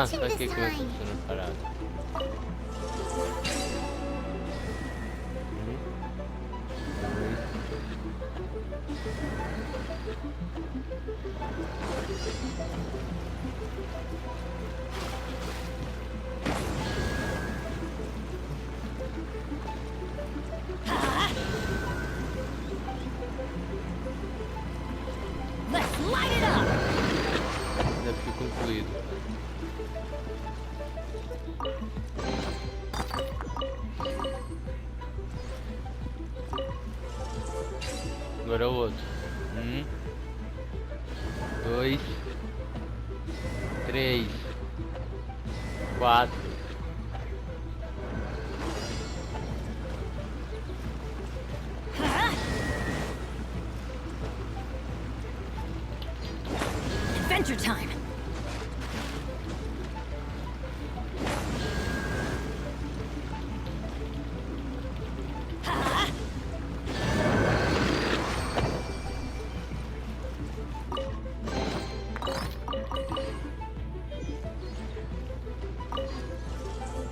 Só que aqui vai funcionando parado. Desafio concluído. Agora é o outro. 2, 3, 4. Adventure time.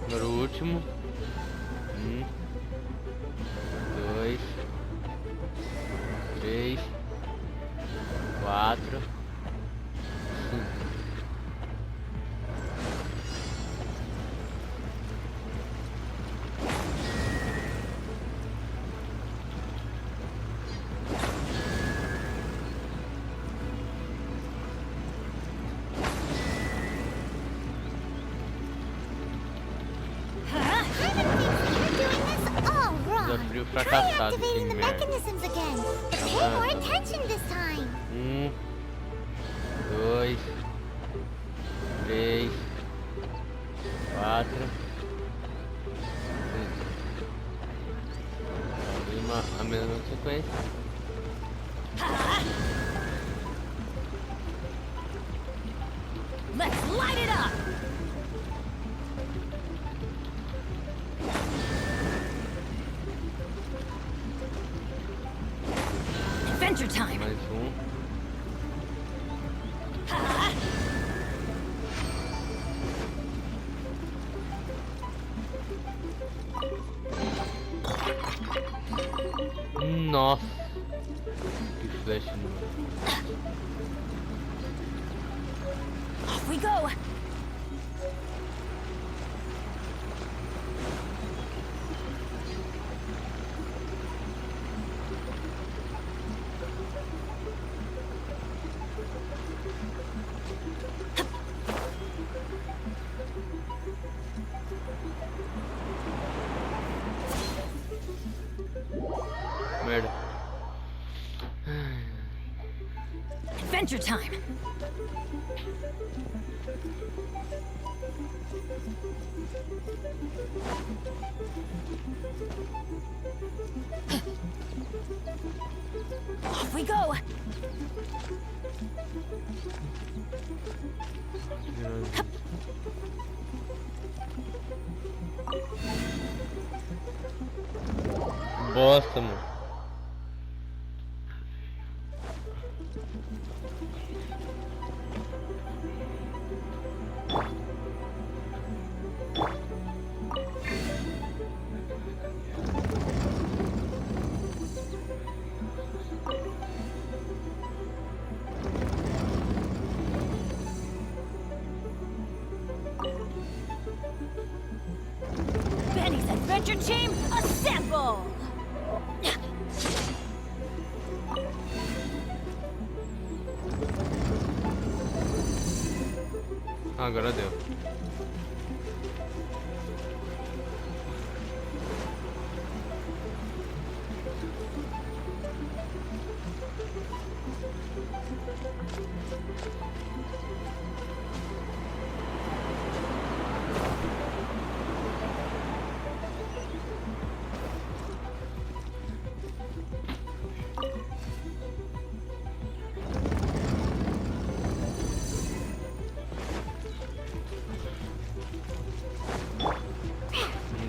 Agora o último. 2, 3, 4, 5. Desafio fracassado esse merda. 2, 3, 4, 5. A mesma sequência. Let's light it up. Adventure time. Mais um. Nossa, que flash no... Off we go. Merda. Adventure time. Off we go. Bosta, mano. Benny's Adventure Team, assemble! Agora deu.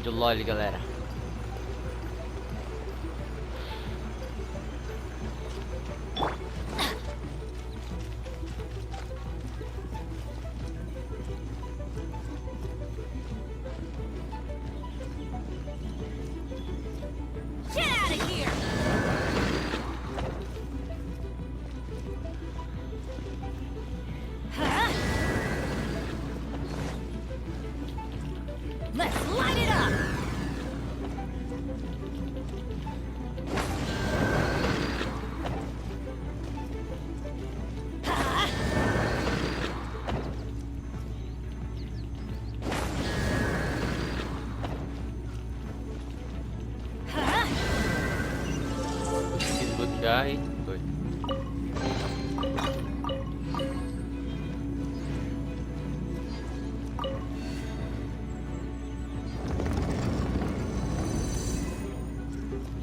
Do LOL, galera. Get out of here! Huh? Let's light it up! Desbloquear e foi.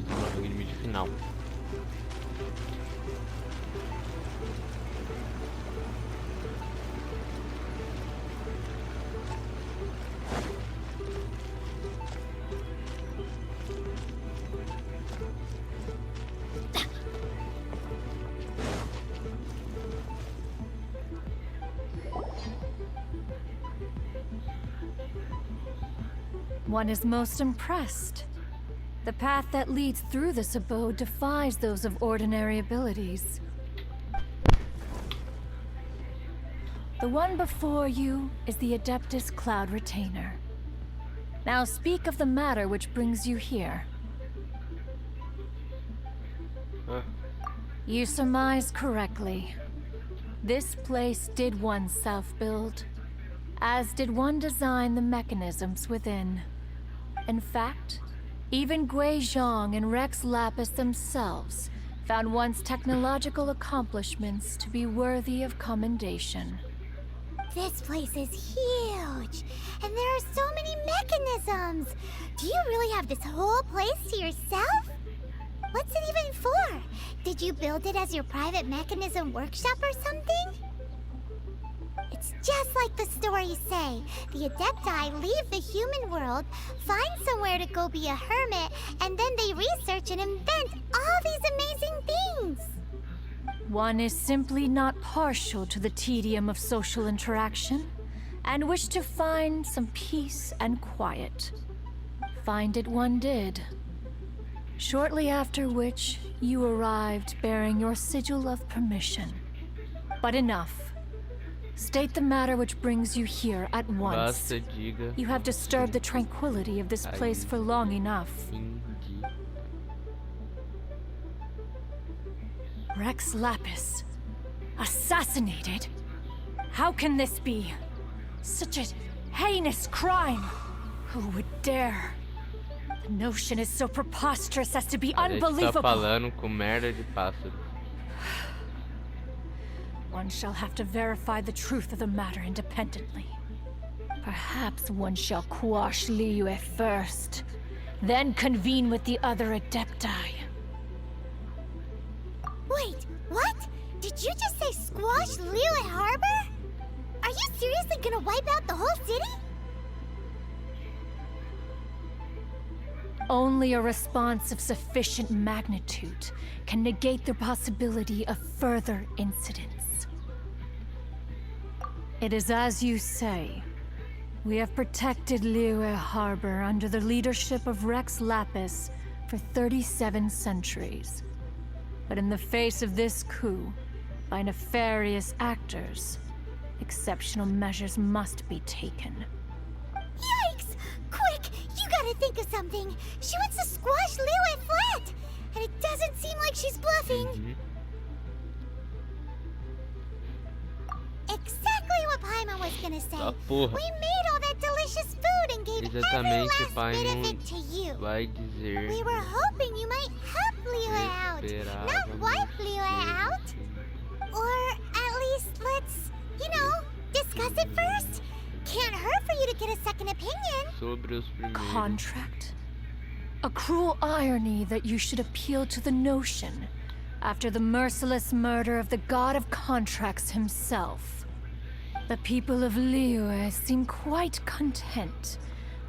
No limite final. One is most impressed. The path that leads through this abode defies those of ordinary abilities. The one before you is the Adeptus Cloud Retainer. Now speak of the matter which brings you here. You surmise correctly. This place did one self-build, as did one design the mechanisms within. In fact, even Gui Zhang and Rex Lapis themselves found one's technological accomplishments to be worthy of commendation. This place is huge, and there are so many mechanisms. Do you really have this whole place to yourself? What's it even for? Did you build it as your private mechanism workshop or something? It's just like the stories say. The Adepti leave the human world, find somewhere to go be a hermit, and then they research and invent all these amazing things. One is simply not partial to the tedium of social interaction, and wished to find some peace and quiet. Find it one did. Shortly after which, you arrived bearing your sigil of permission. But enough. State the matter which brings you here at once. Basta, diga. You have disturbed the tranquility of this place for long enough. Rex Lapis. Assassinated? How can this be? Such a heinous crime! Who would dare? The notion is so preposterous as to be A gente tá unbelievable. falando com merda de pássaro. One shall have to verify the truth of the matter independently. Perhaps one shall quash Liyue first, then convene with the other Adepti. Wait, what? Did you just say squash Liyue Harbor? Are you seriously gonna wipe out the whole city? Only a response of sufficient magnitude can negate the possibility of further incidents. It is as you say. We have protected Liyue Harbor under the leadership of Rex Lapis for 37 centuries. But in the face of this coup, by nefarious actors, exceptional measures must be taken. Yikes! Quick, you gotta think of something. She wants to squash Liyue flat, and it doesn't seem like she's bluffing. Exactly what Paimon was gonna say? Ah, porra. We made all that delicious food and gave every Exatamente, last pai bit não of it to you. vai dizer. We were hoping you might help Liyue out, not wipe Liyue out. Or at least let's, discuss it first. Can't hurt for you to get a second opinion. Sobre os primeiros. Contract? A cruel irony that you should appeal to the notion after the merciless murder of the god of contracts himself. The people of Liyue seem quite content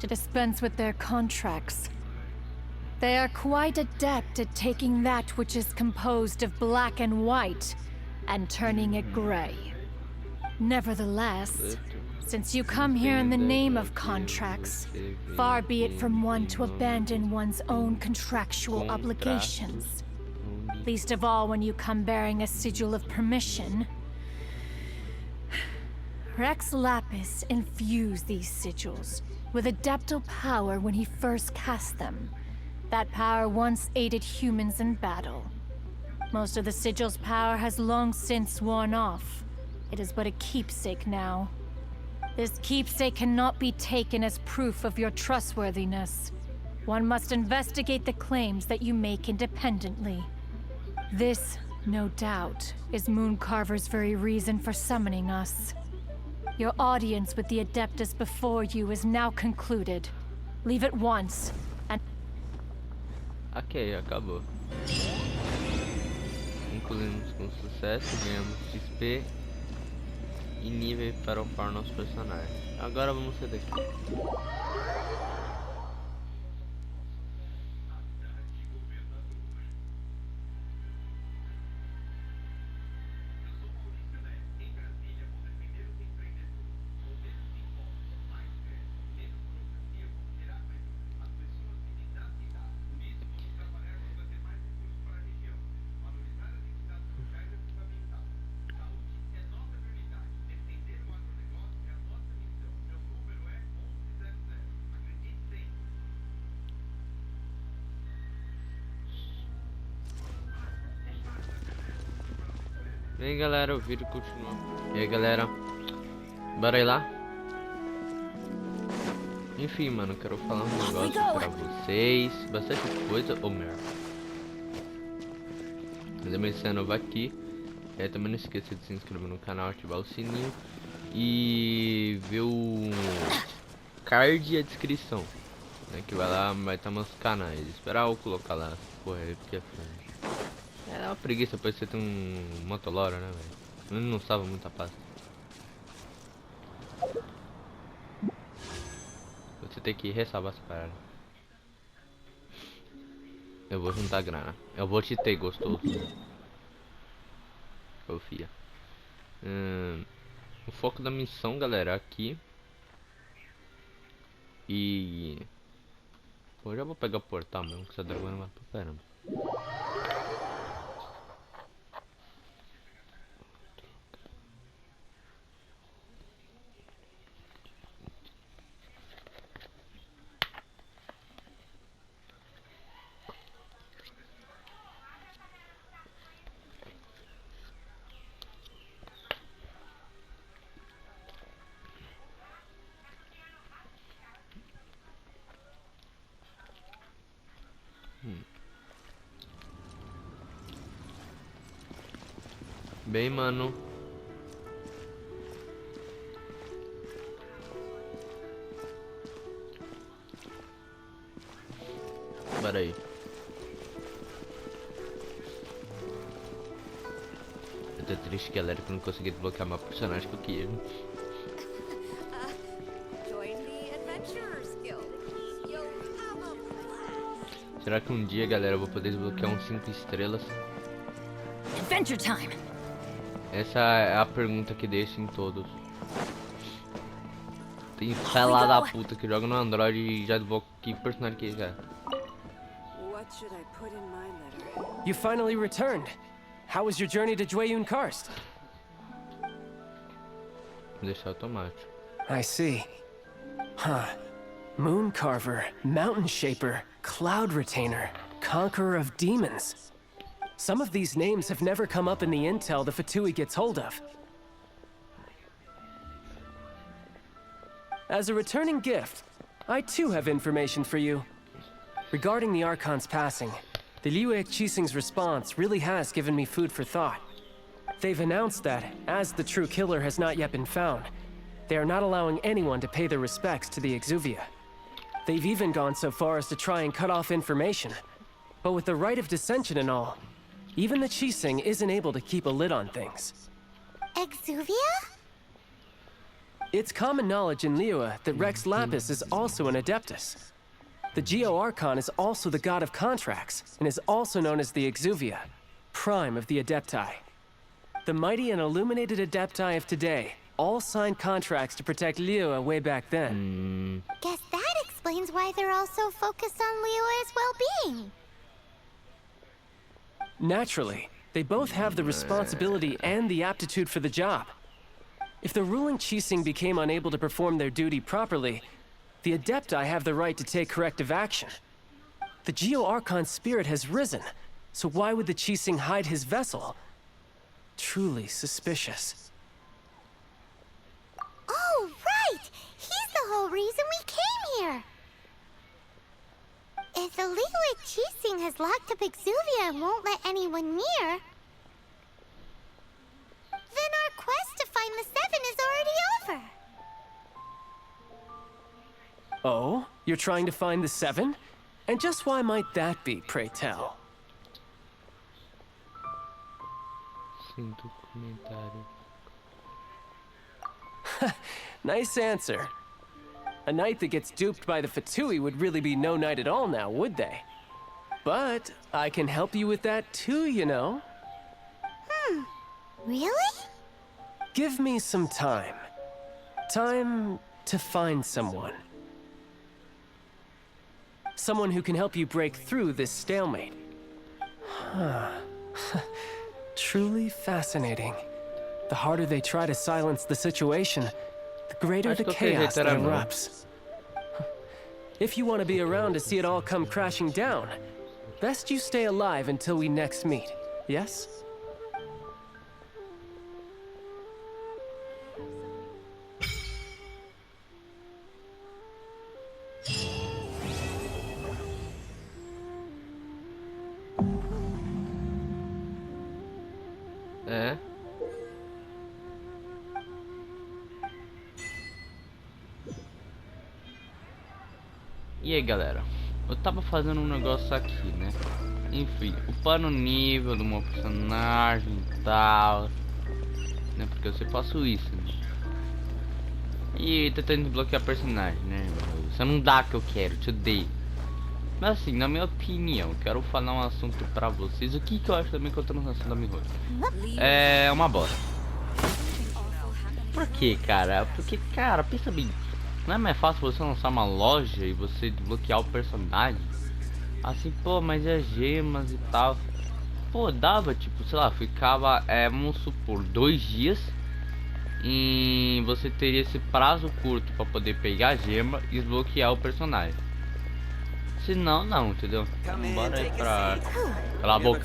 to dispense with their contracts. They are quite adept at taking that which is composed of black and white and turning it gray. Nevertheless, since you come here in the name of contracts, far be it from one to abandon one's own contractual obligations. Least of all when you come bearing a sigil of permission. Rex Lapis infused these sigils with adeptal power when he first cast them. That power once aided humans in battle. Most of the sigil's power has long since worn off. It is but a keepsake now. This keepsake cannot be taken as proof of your trustworthiness. One must investigate the claims that you make independently. This, no doubt, is Mooncarver's very reason for summoning us. Your audience with the Adeptus before you is now concluded. Leave at once, and... Ok, acabou. Concluímos com sucesso, ganhamos XP e nível para upar nosso personagem. Agora vamos sair daqui. E aí galera, o vídeo continua. E aí galera, bora ir lá? Enfim, mano, quero falar um negócio pra vocês. Bastante coisa, merda. Lembre de ser novo aqui. Também não esqueça de se inscrever no canal, ativar o sininho e ver o card e a descrição, né, que vai lá, vai estar meus canais. Esperar eu colocar lá, porra, aí porque é frente. É uma preguiça, depois você tem um Motolora, né, velho? Não salva muita pasta. Você tem que ressalvar essa parada. Eu vou juntar grana. Eu vou te ter gostoso. Confia. O foco da missão, galera, aqui. E... Pô, já vou pegar o portal mesmo, que essa dragona vai pra caramba. Bem, mano. Bora aí. Eu tô triste, galera, que eu não consegui desbloquear meu personagem que eu queria. Será que um dia, galera, eu vou poder desbloquear uns 5 estrelas? Adventure time. Essa é a pergunta que deixo em todos. Tem fela da puta que joga no Android e já desbloqueia que personagem que já. You finally returned. How was your journey to Jueyun Karst? Deixar automático. I see. Huh. Moon Carver, Mountain Shaper, Cloud Retainer, Conqueror of Demons. Some of these names have never come up in the intel the Fatui gets hold of. As a returning gift, I too have information for you. Regarding the Archon's passing, the Liu Qixing's response really has given me food for thought. They've announced that, as the true killer has not yet been found, they are not allowing anyone to pay their respects to the Exuvia. They've even gone so far as to try and cut off information. But with the right of dissension and all, even the Qixing isn't able to keep a lid on things. Exuvia? It's common knowledge in Liyue that Rex Lapis is also an Adeptus. The Geo-Archon is also the god of contracts, and is also known as the Exuvia, prime of the Adepti. The mighty and illuminated Adepti of today all signed contracts to protect Liyue way back then. Guess that explains why they're all so focused on Liyue's well-being. Naturally, they both have the responsibility and the aptitude for the job. If the ruling Qixing became unable to perform their duty properly, the Adepti have the right to take corrective action. The Geo-Archon's spirit has risen, so why would the Qixing hide his vessel? Truly suspicious. Oh, right! He's the whole reason we came here! If the Liyue Qixing has locked up Exuvia and won't let anyone near, then our quest to find the Seven is already over. Oh? You're trying to find the Seven? And just why might that be, pray tell? Sem documentário. Nice answer. A knight that gets duped by the Fatui would really be no knight at all now, would they? But I can help you with that too, you know. Really? Give me some time. Time to find someone. Someone who can help you break through this stalemate. Truly fascinating. The harder they try to silence the situation, the greater the chaos that erupts. If you want to be around to see it all come crashing down, best you stay alive until we next meet, yes? É. E aí, galera, eu tava fazendo um negócio aqui, né? Enfim, upando o nível do meu personagem e tal, né? Porque eu sempre faço isso, né? E tentando desbloquear personagem, né? Você não dá o que eu quero, te odeio. Mas assim, na minha opinião, quero falar um assunto pra vocês. O que eu acho também que eu tô no assunto da minha roda. É uma bosta. Por que, cara? Porque, cara, pensa bem. Não é mais fácil você lançar uma loja e você desbloquear o personagem? Assim, pô, mas é gemas e tal. Pô, dava, tipo, sei lá, ficava, vamos supor, 2 dias. E você teria esse prazo curto pra poder pegar a gema e desbloquear o personagem. Se não, não, entendeu? Bora aí pra... Cala a boca.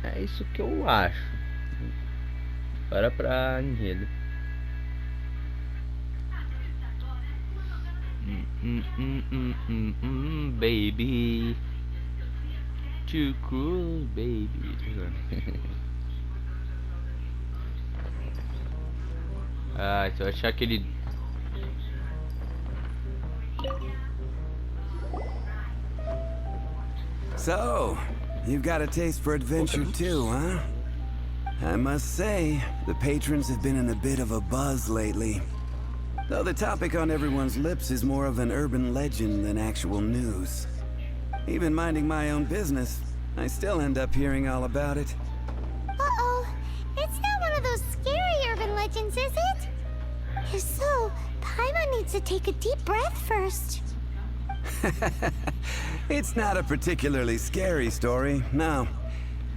É isso que eu acho. Bora pra enredo. Baby. Too cruel, baby. Ah, se eu achar aquele... So, you've got a taste for adventure too, huh? I must say, the patrons have been in a bit of a buzz lately. Though the topic on everyone's lips is more of an urban legend than actual news. Even minding my own business, I still end up hearing all about it. Uh-oh. It's not one of those scary urban legends, is it? If so, Paimon needs to take a deep breath first. It's not a particularly scary story, no.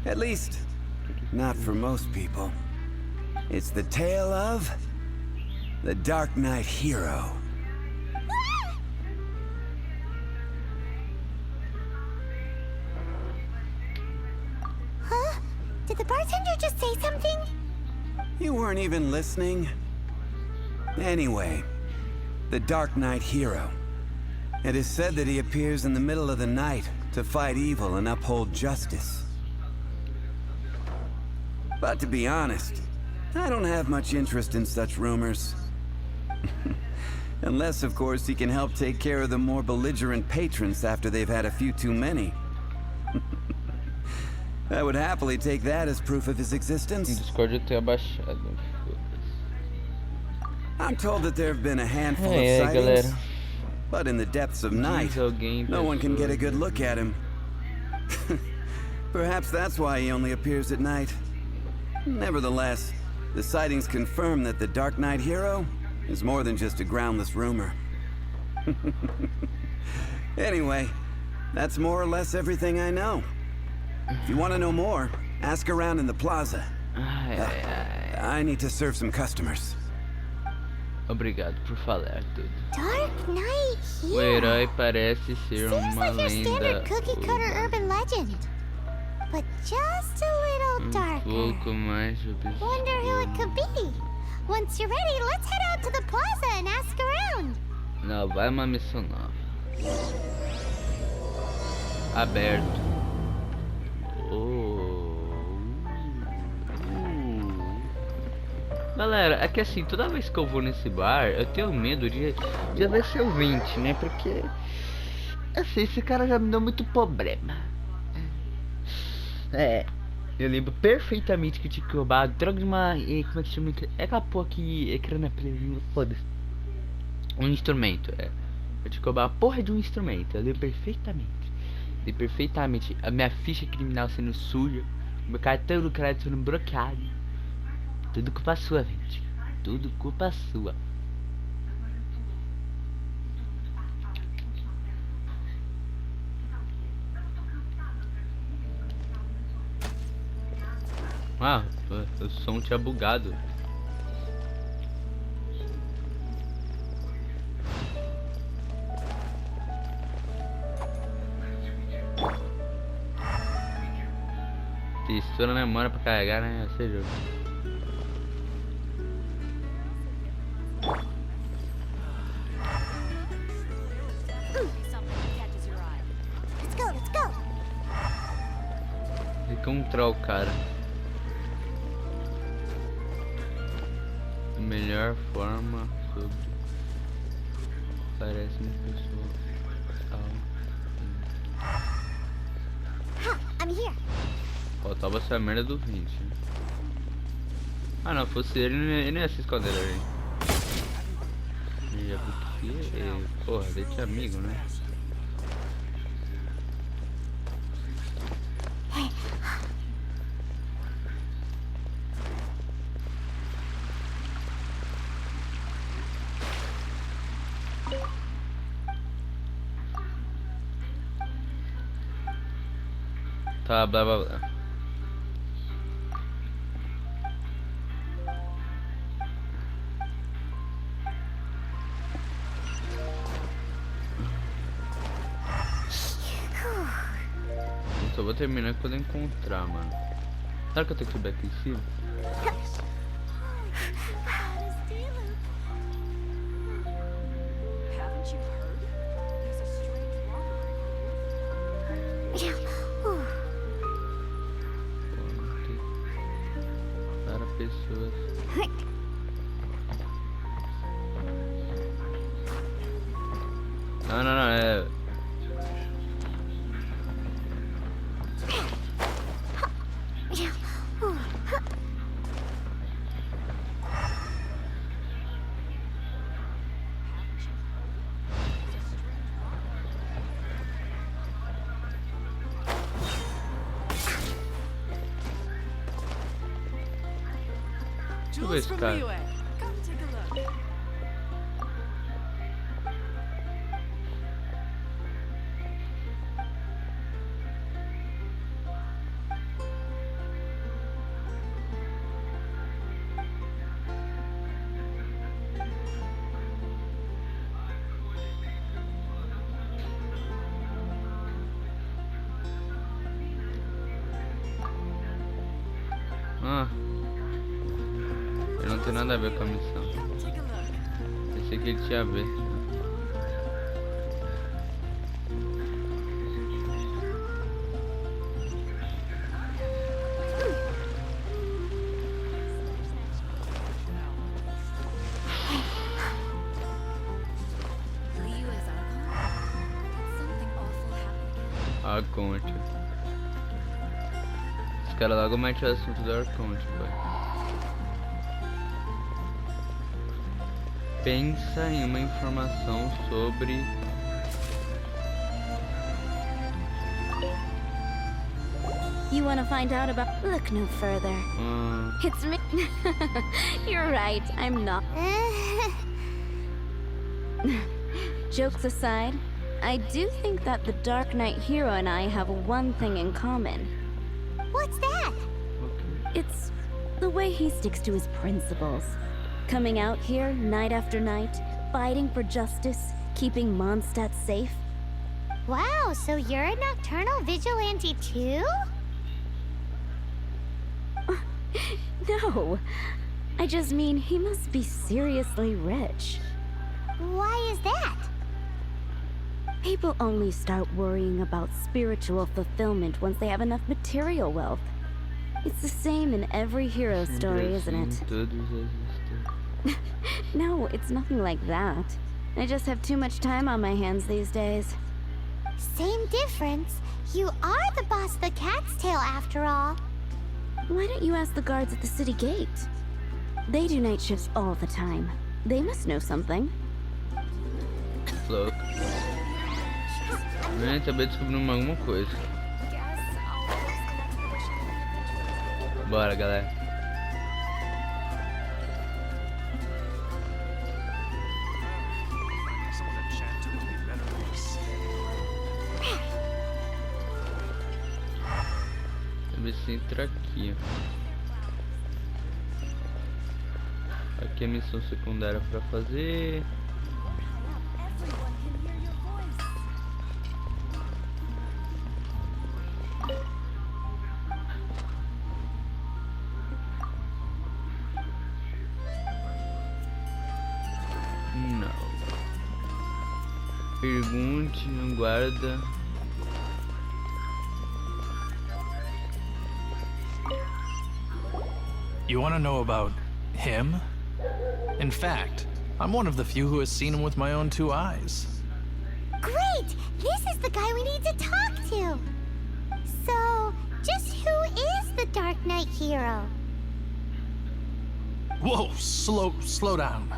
At least, not for most people. It's the tale of the Dark Knight hero. Huh? Did the bartender just say something? You weren't even listening? Anyway, the Dark Knight hero. It is said that he appears in the middle of the night to fight evil and uphold justice. But to be honest, I don't have much interest in such rumors. Unless, of course, he can help take care of the more belligerent patrons after they've had a few too many. I would happily take that as proof of his existence. Discord eu tenho abaixado. I'm told that there have been a handful of Aí, sightings, galera. but in the depths of night, no one can get a good look at him. Perhaps that's why he only appears at night. Nevertheless, the sightings confirm that the Dark Knight hero is more than just a groundless rumor. Anyway, that's more or less everything I know. If you want to know more, ask around in the plaza. I need to serve some customers. Obrigado por falar tudo. Dark Knight O hero. herói parece ser Seems uma like your lenda standard cookie-cutter urban legend. But just a little darker. pouco mais obscuro. Wonder who it could be. Once you're ready, let's head out to the plaza and ask around. Não, vai uma missão nova. Aberto. Galera, é que assim, toda vez que eu vou nesse bar, eu tenho medo de haver ser ouvinte, né? Porque, assim, esse cara já me deu muito problema. Eu lembro perfeitamente que eu tinha que roubar a droga de uma... Como é que chama? É aquela porra que... Foda-se. Um instrumento, Eu tinha que roubar a porra de um instrumento, eu lembro perfeitamente. Lembro perfeitamente a minha ficha criminal sendo suja, meu cartão do crédito sendo bloqueado. Tudo culpa sua, gente. Tudo culpa sua. Ah, o som tinha bugado. Textura na memória pra carregar, né? Esse jogo. Let's go. Encontrar o cara. A melhor forma sobre. Parece uma pessoa. I'm here. Faltava essa merda do 20. Né? Ah, não, fosse ele não ia se esconder ali. Já porque. Porra, deixa amigo, né? Tá, blá blá blá. Só vou terminar quando eu encontrar, mano. Será que eu tenho que subir aqui em cima? Para pessoas. Não, Deixa eu ver esse cara. Ah. Ele não tem nada a ver com a missão. Pensei que ele tinha a ver. Arconte. Os caras logo metem o assunto do Arconte, pai. Pensa em uma informação sobre... You want to find out about... Look no further. It's me. You're right, I'm not. Jokes aside, I do think that the Dark Knight hero and I have one thing in common. What's that? It's the way he sticks to his principles. Coming out here night after night, fighting for justice, keeping Mondstadt safe. Wow, so you're a nocturnal vigilante too? No, I just mean he must be seriously rich. Why is that? People only start worrying about spiritual fulfillment once they have enough material wealth. It's the same in every hero story, isn't it? No, it's nothing like that. I just have too much time on my hands these days. Same difference. You are the boss of the Cat's Tail after all. Why don't you ask the guards at the city gate? They do night shifts all the time. They must know something. Louco. Acabei descobrindo alguma coisa. Bora, galera. Ver se entra aqui. Aqui é a missão secundária pra fazer. Não. Pergunte, guarda. You want to know about him? In fact, I'm one of the few who has seen him with my own two eyes. Great! This is the guy we need to talk to! So, just who is the Dark Knight hero? Whoa, slow down.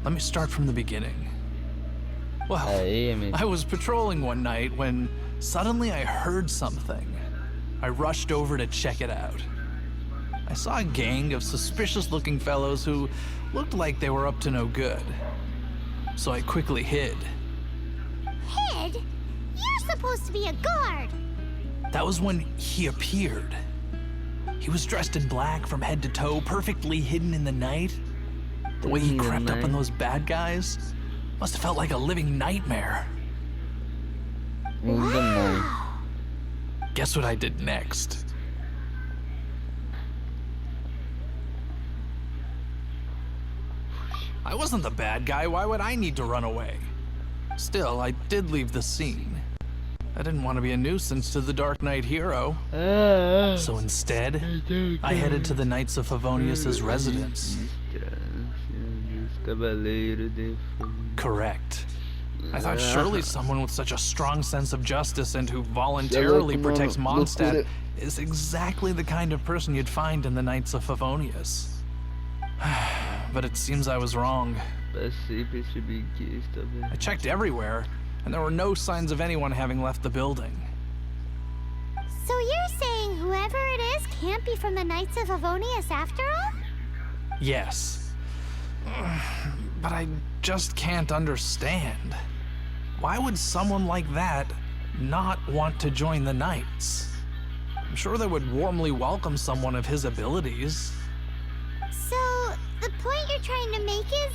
Let me start from the beginning. Well, I was patrolling one night when suddenly I heard something. I rushed over to check it out. I saw a gang of suspicious-looking fellows who looked like they were up to no good. So I quickly hid. Hid? You're supposed to be a guard! That was when he appeared. He was dressed in black from head to toe, perfectly hidden in the night. The way he crept up on those bad guys must have felt like a living nightmare. Wow! Guess what I did next? I wasn't the bad guy, why would I need to run away? Still, I did leave the scene. I didn't want to be a nuisance to the Dark Knight hero. So instead, I headed to the Knights of Favonius' residence. Correct. I thought surely someone with such a strong sense of justice and who voluntarily protects Mondstadt is exactly the kind of person you'd find in the Knights of Favonius. But it seems I was wrong. I checked everywhere, and there were no signs of anyone having left the building. So you're saying whoever it is can't be from the Knights of Favonius after all? Yes. But I just can't understand. Why would someone like that not want to join the Knights? I'm sure they would warmly welcome someone of his abilities. So, the point you're trying to make is,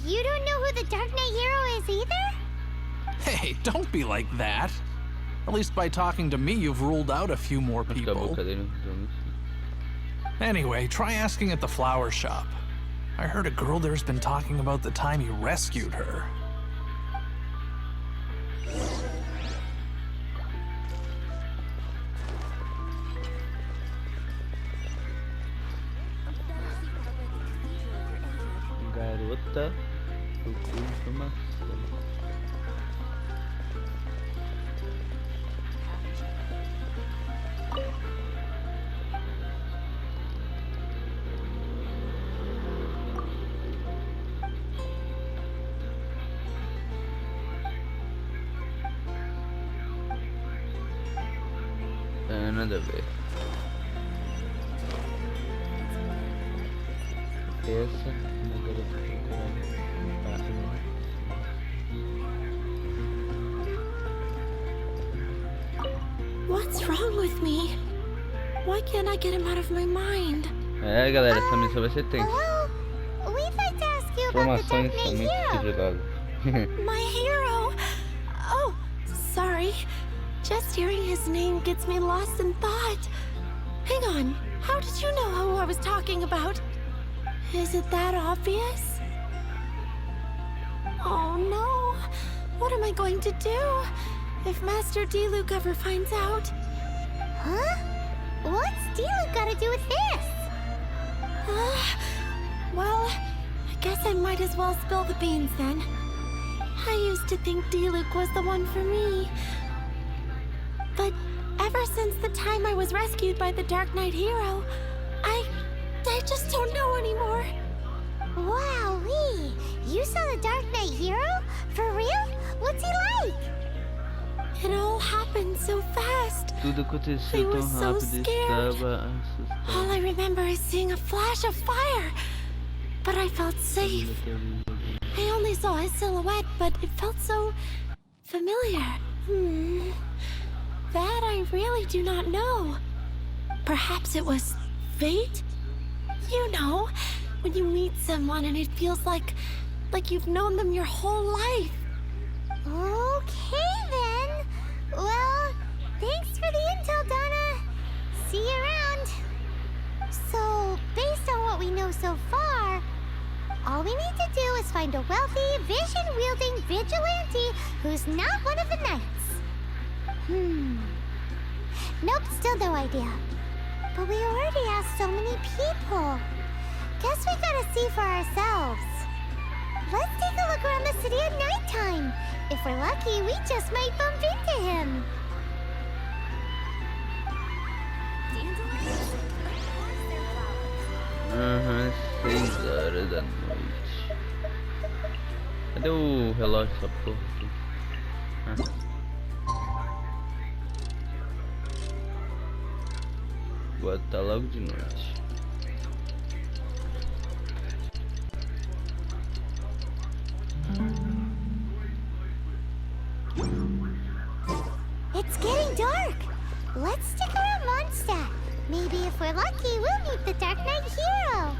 you don't know who the Dark Knight hero is either? Hey, don't be like that. At least by talking to me, you've ruled out a few more people. Anyway, try asking at the flower shop. I heard a girl there's been talking about the time you rescued her. Garota, procura informação. Nada a ver. Essa uma garota What's wrong with me? Why can't I get him out of my mind? É, galera, essa missão vai ser tensa. Hello? We'd like to ask you about the Dark Informações Knight somente Hero. sigilosas. My hero! Oh, sorry. Just hearing his name gets me lost in thought. Hang on, how did you know who I was talking about? Is it that obvious? Oh no, what am I going to do if Master D-Luke ever finds out? Huh? What's D-Luke got to do with this? Well, I guess I might as well spill the beans then. I used to think D-Luke was the one for me. But ever since the time I was rescued by the Dark Knight Hero, I just don't know anymore. Wowee! You saw the Dark Knight Hero? For real? What's he like? It all happened so fast. Tudo I aconteceu was tão so rápido e scared. estava All assustado. I remember is seeing a flash of fire. But I felt safe. I only saw his silhouette, but it felt so familiar. That I really do not know. Perhaps it was fate? You know, when you meet someone and it feels like you've known them your whole life. Okay then. Well, thanks for the intel, Donna. See you around. So, based on what we know so far, all we need to do is find a wealthy, vision-wielding vigilante who's not one of the knights. Nope, still no idea. But we already asked so many people. Guess we gotta see for ourselves. Let's take a look around the city at nighttime. If we're lucky, we just might bump into him. Aham, 6 horas da noite. Cadê o relógio dessa porra aqui? Vou botar logo de noite. It's getting dark. Let's stick around Mondstadt. Maybe if we're lucky, we'll meet the Dark Knight Hero.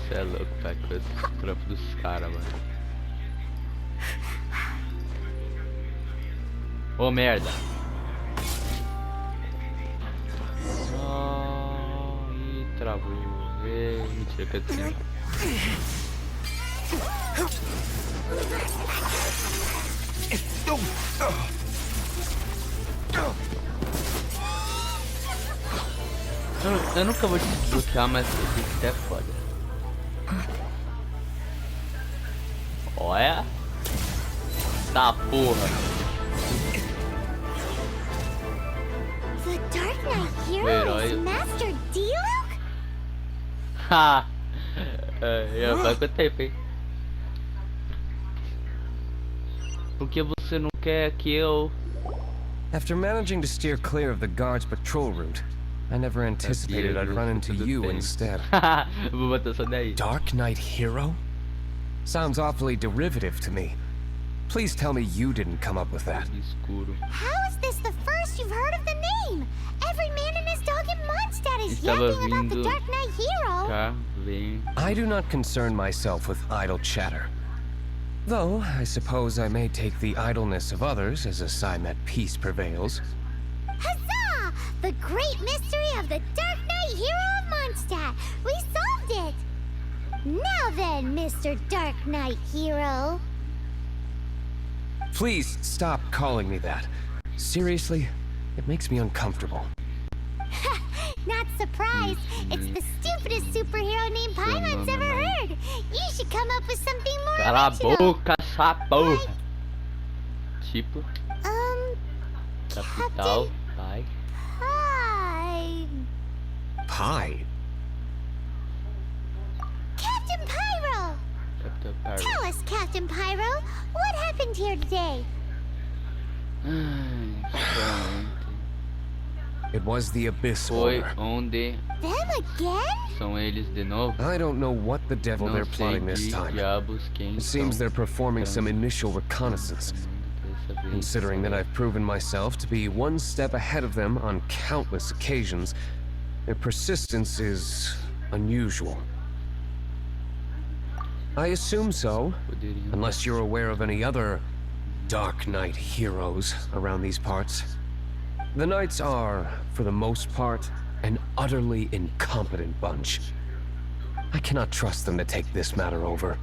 Cê é louco, tá com esse trampo dos caras, mano. Ô, merda. Oh, ih, travou. Mentira, que assim. Eu nunca vou te desbloquear, mas isso é foda. Olha. Tá porra. The Dark Knight Hero Herói. is Master D-Luke? Ha! Já faz quanto tempo, hein? Por que você não quer que eu... After managing to steer clear of the guard's patrol route, I never anticipated I'd run into you instead. Vou botar só daí. Dark Knight Hero? Sounds awfully derivative to me. Please tell me you didn't come up with that. Escuro. How is this the first you've heard of the name? Every man and his dog in Mondstadt is Estava yapping about the vindo Dark Knight Hero. cá, vem. I do not concern myself with idle chatter. Though, I suppose I may take the idleness of others as a sign that peace prevails. Huzzah! The great mystery of the Dark Knight Hero of Mondstadt. We solved it! Now then, Mr. Dark Knight Hero. Please stop calling me that. Seriously, it makes me uncomfortable. Not surprised. It's the stupidest superhero name Paimon's ever heard. You should come up with something more Cala a original. boca, essa porra. Tipo, capital, pai. Pie. Pie? Captain Pyro! Capital Pyro. Tell us, Captain Pyro, what happened here today? Ai, It was the Abyss foi Order. onde Them again? são eles de novo? I don't know what the devil Não they're sei plotting this de time. diabos quem It seems são. they're performing some initial reconnaissance. Dessa vez, Considering that I've proven myself to be one step ahead of them on countless occasions, their persistence is unusual. I assume so, poderiam- unless you're aware of any other Dark Knight heroes around these parts. The Knights are, for the most part, an utterly incompetent bunch. I cannot trust them to take this matter over.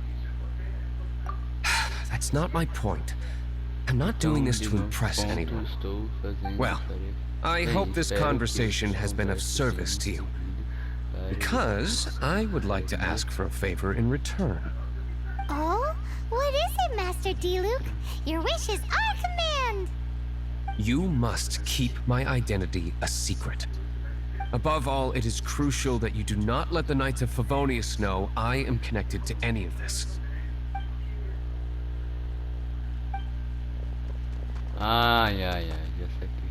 That's not my point. I'm not doing this to impress anyone. Estou fazendo Well, tarefa. I Bem, hope this espero que conversation essa has been of conversa service tenha to you, servido para because I would like to ask for a favor in return. Oh? What is it, Master D-Luke? Your wish is our command! You must keep my identity a secret. Above all, it is crucial that you do not let the Knights of Favonius know I am connected to any of this. Ai, ai, ai, já saquei.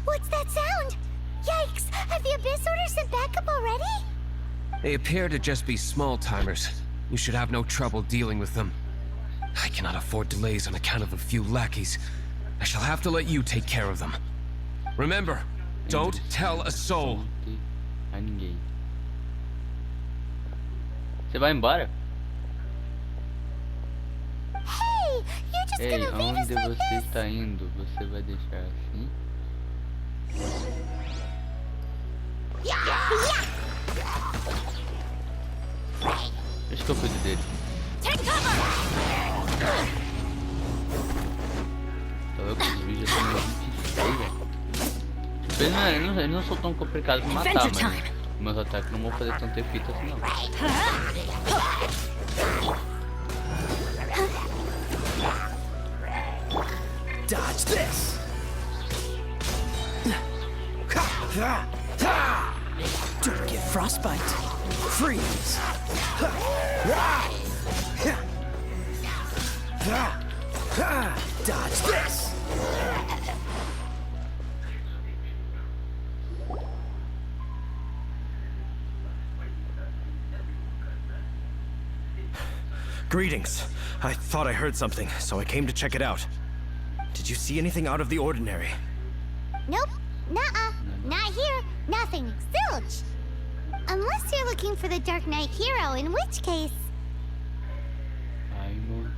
What's that sound? Yikes! Have the Abyss Order sent backup already? They appear to just be small-timers. You should have no trouble dealing with them. I cannot afford delays on account of a few lackeys. I shall have to let you take care of them. Remember, don't tell a soul. A ninguém. Você vai embora? Hey! You're just Ei, gonna leave us aonde like você this? está indo? Você vai deixar assim? Acho que eu cuido dele. Take cover! Tá louco, os bichos já são meio difíceis, velho. Eles não são tão complicados de matar, Adventure mas time. meus ataques não vão fazer tanto efeito assim, não. Dodge this! Don't get frostbite. Freeze! Dodge this! Greetings. I thought I heard something, so I came to check it out. Did you see anything out of the ordinary? Nope. Nuh-uh. Not here. Nothing. Zilch. Unless you're looking for the Dark Knight Hero, in which case... Ai, mano.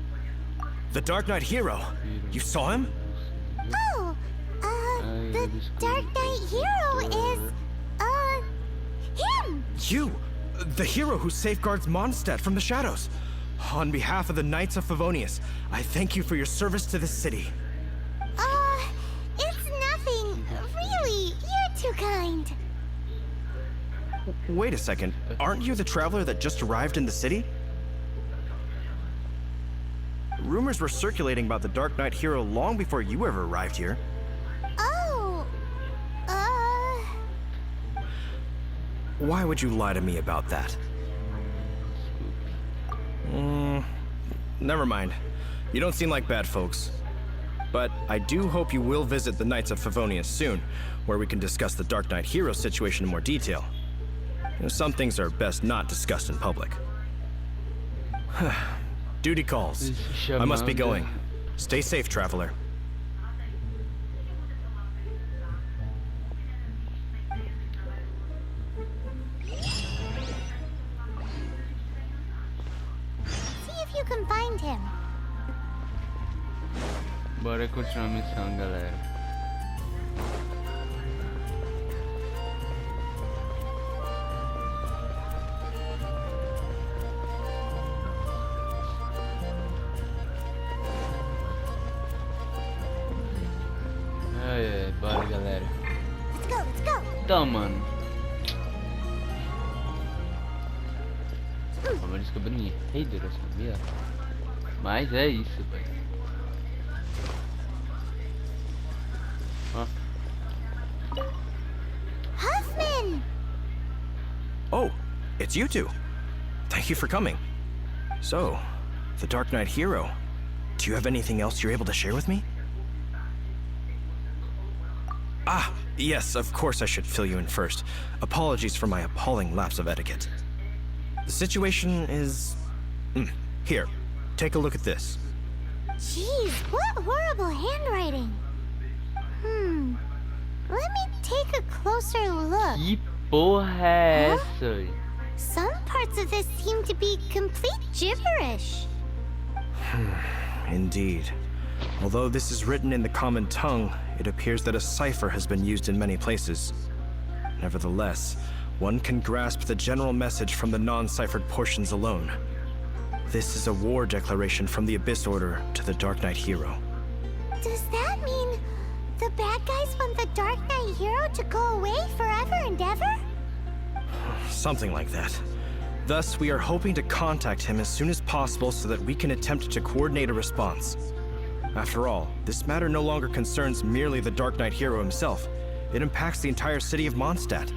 The Dark Knight Hero? You saw him? Oh, the Dark Knight Hero is, him! You! The hero who safeguards Mondstadt from the shadows. On behalf of the Knights of Favonius, I thank you for your service to this city. It's nothing. Really, you're too kind. Wait a second. Aren't you the traveler that just arrived in the city? Rumors were circulating about the Dark Knight Hero long before you ever arrived here. Oh, Why would you lie to me about that? never mind. You don't seem like bad folks. But I do hope you will visit the Knights of Favonius soon, where we can discuss the Dark Knight hero situation in more detail. You know, some things are best not discussed in public. Duty calls. I must be going. Stay safe, traveler. See if you can find him. Bora continuar a missão, galera. Bora, galera. Let's go, let's go. Então, mano. Uma descobrinha hater, eu sabia. Mas é isso, velho. Huffman! Oh, it's you two. Thank you for coming. So, the Dark Knight hero. Do you have anything else you're able to share with me? Ah, yes, of course I should fill you in first. Apologies for my appalling lapse of etiquette. The situation is... Here, take a look at this. Jeez, what horrible handwriting. Let me take a closer look. Que porra é essa? Some parts of this seem to be complete gibberish. Indeed. Although this is written in the common tongue, it appears that a cipher has been used in many places. Nevertheless, one can grasp the general message from the non-ciphered portions alone. This is a war declaration from the Abyss Order to the Dark Knight hero. Does that mean the bad guys want the Dark Knight hero to go away forever and ever? Something like that. Thus, we are hoping to contact him as soon as possible so that we can attempt to coordinate a response. After all, this matter no longer concerns merely the Dark Knight hero himself. It impacts the entire city of Mondstadt.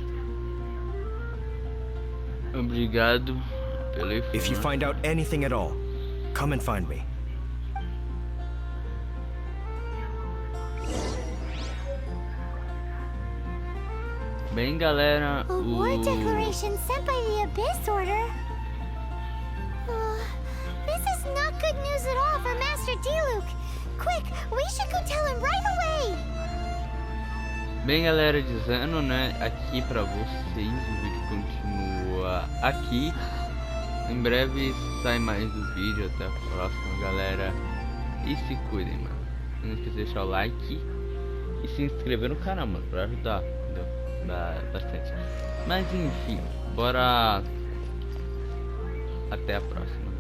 Obrigado pela informação. If you find out anything at all, come and find me. Bem, galera, A war declaration sent by the Abyss Order? This is not good news at all for Master Diluc. Quick, we should go tell him right away. Bem, galera, dizendo, né, aqui pra vocês, o vídeo continua aqui. Em breve sai mais do vídeo, até a próxima, galera. E se cuidem, mano. Não esqueça de deixar o like e se inscrever no canal, mano, pra ajudar, entendeu? Bastante. Mas enfim, bora. Até a próxima.